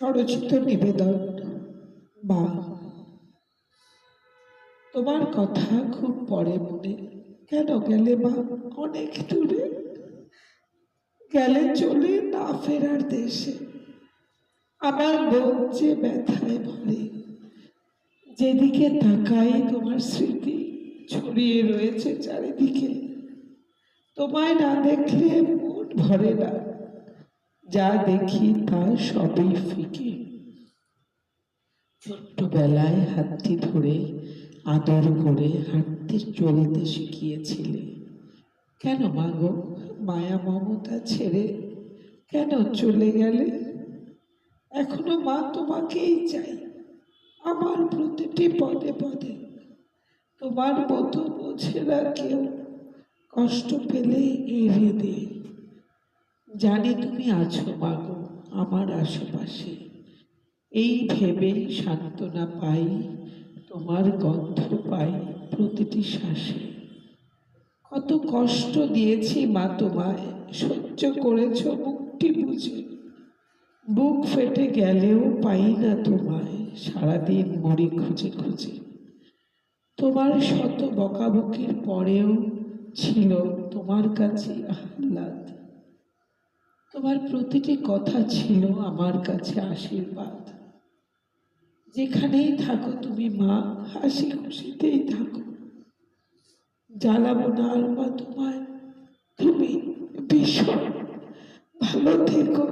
স্বরচিত নিবেদন। মা, তোমার কথা খুব পড়ে মনে। কেন গেলে মা অনেক দূরে? গেলে চলে না ফেরার দেশে। আমার মন যে ব্যথায় ভরে, যেদিকে তাকাই তোমার স্মৃতি ছড়িয়ে রয়েছে চারিদিকে। তোমায় না দেখলে মন ভরে না, যা দেখি তা সবই ফিকে। ছোট্টবেলায় হাতটি ধরে আদর করে হাঁটতে চলতে শিখিয়েছিলে। কেন মা গো মায়া মমতা ছেড়ে কেন চলে গেলে? এখনো মা তোমাকেই চাই আমার প্রতিটি পদে পদে। তোমার মতো বোঝে না কেউ, কষ্ট পেলে এড়িয়ে দে। জানি তুমি আছো মা গো আমার আশেপাশে, এই ভেবেই সান্ত্বনা পাই, তোমার গন্ধ পাই প্রতিটি শ্বাসে। কত কষ্ট দিয়েছি মা তোমায়, সহ্য করেছ মুখটি বুঝে। বুক ফেটে গেলেও পাই না তোমায়, সারাদিন মরি খুঁজে খুঁজে। তোমার শত বকাবকির পরেও ছিল তোমার কাছে আহ্লাদ। তোমার প্রতিটি কথা ছিল আমার কাছে আশীর্বাদ। যেখানেই থাকো তুমি মা, হাসি খুশিতেই থাকো। জ্বালাবো না আর মা তোমায়, তুমি ভীষণ ভালো থেকো।